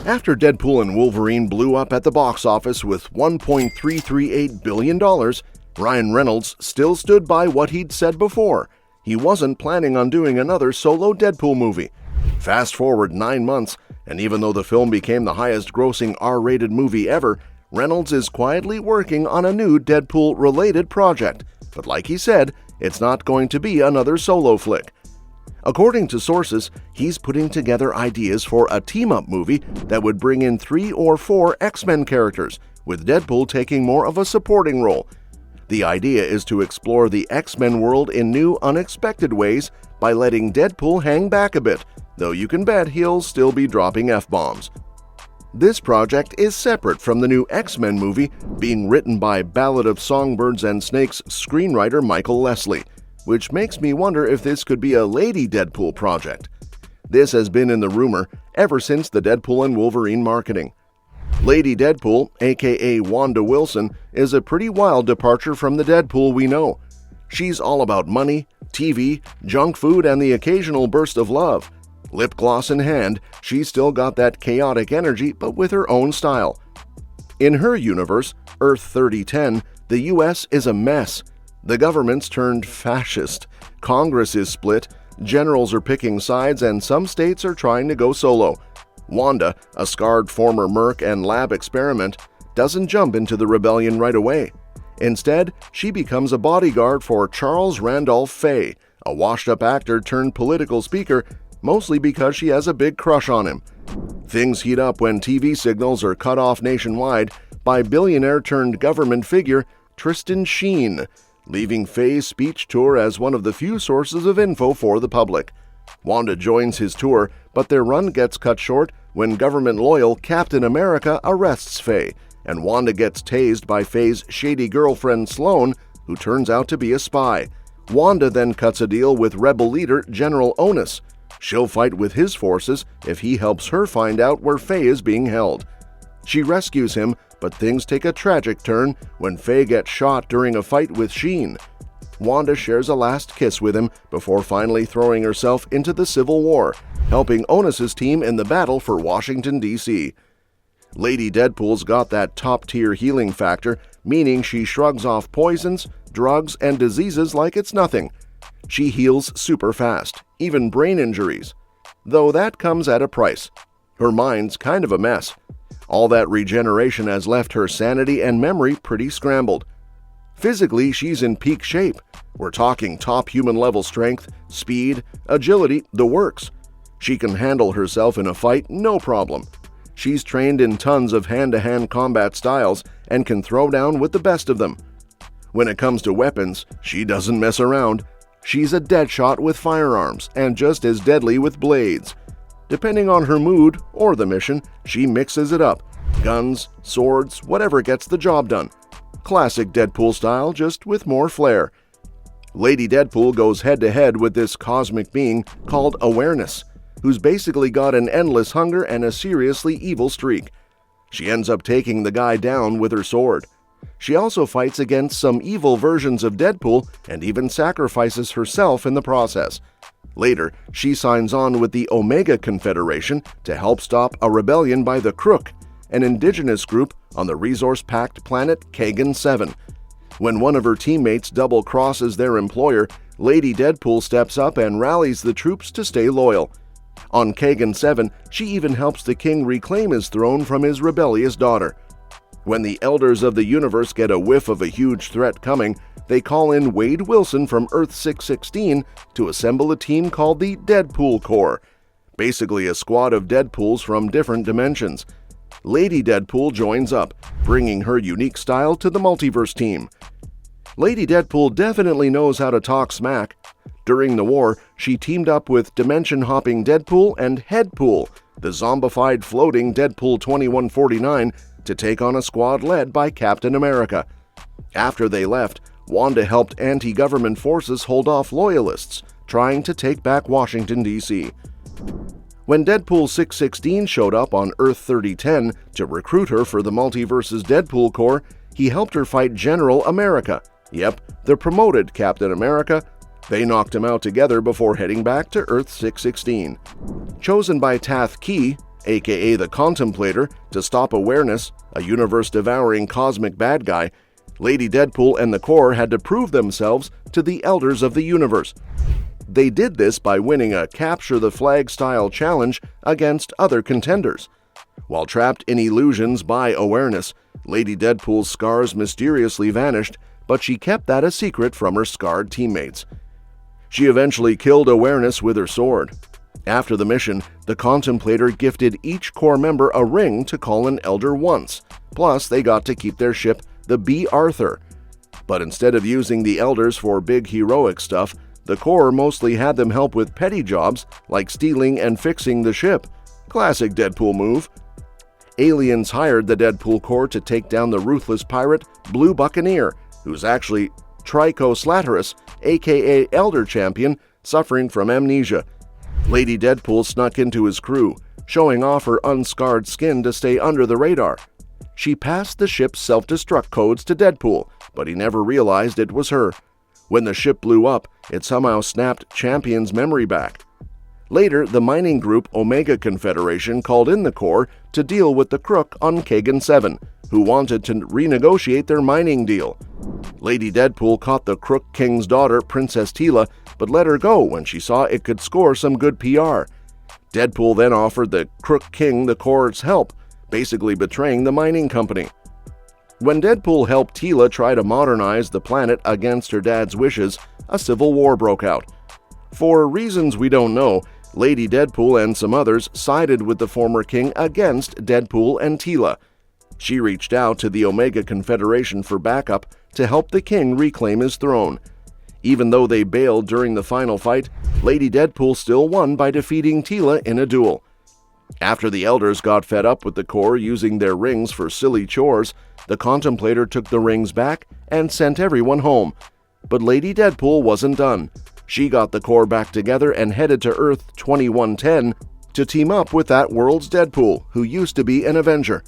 After Deadpool and Wolverine blew up at the box office with $1.338 billion, Ryan Reynolds still stood by what he'd said before. He wasn't planning on doing another solo Deadpool movie. Fast forward 9 months, and even though the film became the highest-grossing R-rated movie ever, Reynolds is quietly working on a new Deadpool-related project. But like he said, it's not going to be another solo flick. According to sources, he's putting together ideas for a team-up movie that would bring in 3 or 4 X-Men characters, with Deadpool taking more of a supporting role. The idea is to explore the X-Men world in new, unexpected ways by letting Deadpool hang back a bit, though you can bet he'll still be dropping F-bombs. This project is separate from the new X-Men movie being written by Ballad of Songbirds and Snakes screenwriter Michael Leslie, which makes me wonder if this could be a Lady Deadpool project. This has been in the rumor ever since the Deadpool and Wolverine marketing. Lady Deadpool, aka Wanda Wilson, is a pretty wild departure from the Deadpool we know. She's all about money, TV, junk food, and the occasional burst of love. Lip gloss in hand, she's still got that chaotic energy, but with her own style. In her universe, Earth 3010, the US is a mess. The government's turned fascist, Congress is split, generals are picking sides, and some states are trying to go solo. Wanda, a scarred former Merc and lab experiment, doesn't jump into the rebellion right away. Instead, she becomes a bodyguard for Charles Randolph Fay, a washed-up actor turned political speaker, mostly because she has a big crush on him. Things heat up when TV signals are cut off nationwide by billionaire-turned-government figure Tristan Sheen, leaving Fay's speech tour as one of the few sources of info for the public. Wanda joins his tour, but their run gets cut short when government-loyal Captain America arrests Fay, and Wanda gets tased by Fay's shady girlfriend Sloane, who turns out to be a spy. Wanda then cuts a deal with rebel leader General Onus. She'll fight with his forces if he helps her find out where Fay is being held. She rescues him, but things take a tragic turn when Fay gets shot during a fight with Sheen. Wanda shares a last kiss with him before finally throwing herself into the Civil War, helping Onus's team in the battle for Washington, D.C. Lady Deadpool's got that top-tier healing factor, meaning she shrugs off poisons, drugs, and diseases like it's nothing. She heals super fast, even brain injuries. Though that comes at a price. Her mind's kind of a mess. All that regeneration has left her sanity and memory pretty scrambled. Physically, she's in peak shape. We're talking top human-level strength, speed, agility, the works. She can handle herself in a fight, no problem. She's trained in tons of hand-to-hand combat styles and can throw down with the best of them. When it comes to weapons, she doesn't mess around. She's a dead shot with firearms and just as deadly with blades. Depending on her mood or the mission, she mixes it up. Guns, swords, whatever gets the job done. Classic Deadpool style, just with more flair. Lady Deadpool goes head-to-head with this cosmic being called Awareness, who's basically got an endless hunger and a seriously evil streak. She ends up taking the guy down with her sword. She also fights against some evil versions of Deadpool and even sacrifices herself in the process. Later, she signs on with the Omega Confederation to help stop a rebellion by the Crook, an indigenous group on the resource-packed planet Kagan 7. When one of her teammates double-crosses their employer, Lady Deadpool steps up and rallies the troops to stay loyal. On Kagan 7, she even helps the king reclaim his throne from his rebellious daughter. When the elders of the universe get a whiff of a huge threat coming, they call in Wade Wilson from Earth 616 to assemble a team called the Deadpool Corps, basically a squad of Deadpools from different dimensions. Lady Deadpool joins up, bringing her unique style to the Multiverse team. Lady Deadpool definitely knows how to talk smack. During the war, she teamed up with dimension-hopping Deadpool and Headpool, the zombified floating Deadpool 2149, to take on a squad led by Captain America. After they left, Wanda helped anti-government forces hold off loyalists, trying to take back Washington, D.C. When Deadpool 616 showed up on Earth 3010 to recruit her for the Multiverse's Deadpool Corps, he helped her fight General America. Yep, the promoted Captain America. They knocked him out together before heading back to Earth 616. Chosen by Tath Key, aka the Contemplator, to stop Awareness, a universe-devouring cosmic bad guy, Lady Deadpool and the Corps had to prove themselves to the Elders of the Universe. They did this by winning a capture-the-flag-style challenge against other contenders. While trapped in illusions by Awareness, Lady Deadpool's scars mysteriously vanished, but she kept that a secret from her scarred teammates. She eventually killed Awareness with her sword. After the mission, the Contemplator gifted each Corps member a ring to call an Elder once, plus they got to keep their ship, the B. Arthur. But instead of using the Elders for big heroic stuff, the Corps mostly had them help with petty jobs like stealing and fixing the ship. Classic Deadpool move. Aliens hired the Deadpool Corps to take down the ruthless pirate Blue Buccaneer, who's actually Trichos Laterus, aka Elder Champion, suffering from amnesia. Lady Deadpool snuck into his crew, showing off her unscarred skin to stay under the radar. She passed the ship's self-destruct codes to Deadpool, but he never realized it was her. When the ship blew up, it somehow snapped Champion's memory back. Later, the mining group Omega Confederation called in the Corps to deal with the crook on Kagan 7, who wanted to renegotiate their mining deal. Lady Deadpool caught the Crook King's daughter, Princess Teela, but let her go when she saw it could score some good PR. Deadpool then offered the Crook King the Corps' help, basically betraying the mining company. When Deadpool helped Teela try to modernize the planet against her dad's wishes, a civil war broke out. For reasons we don't know, Lady Deadpool and some others sided with the former king against Deadpool and Teela. She reached out to the Omega Confederation for backup to help the king reclaim his throne. Even though they bailed during the final fight, Lady Deadpool still won by defeating Teela in a duel. After the Elders got fed up with the Corps using their rings for silly chores, the Contemplator took the rings back and sent everyone home. But Lady Deadpool wasn't done. She got the Corps back together and headed to Earth 2110 to team up with that world's Deadpool, who used to be an Avenger.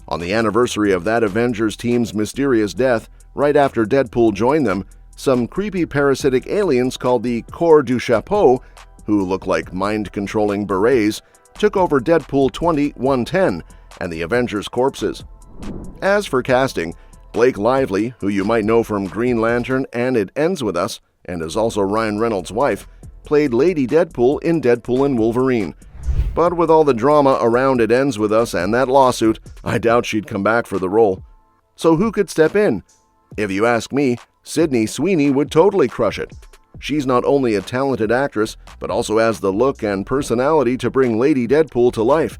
On the anniversary of that Avengers team's mysterious death, right after Deadpool joined them, some creepy parasitic aliens called the Corps du Chapeau, who look like mind-controlling berets, took over Deadpool 2110 and the Avengers' corpses. As for casting, Blake Lively, who you might know from Green Lantern and It Ends With Us, and is also Ryan Reynolds' wife, played Lady Deadpool in Deadpool and Wolverine. But with all the drama around It Ends With Us and that lawsuit, I doubt she'd come back for the role. So who could step in? If you ask me, Sydney Sweeney would totally crush it. She's not only a talented actress, but also has the look and personality to bring Lady Deadpool to life.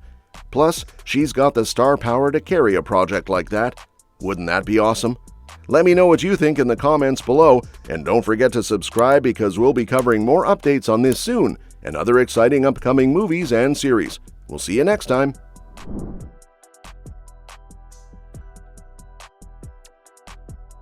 Plus, she's got the star power to carry a project like that. Wouldn't that be awesome? Let me know what you think in the comments below, and don't forget to subscribe because we'll be covering more updates on this soon and other exciting upcoming movies and series. We'll see you next time.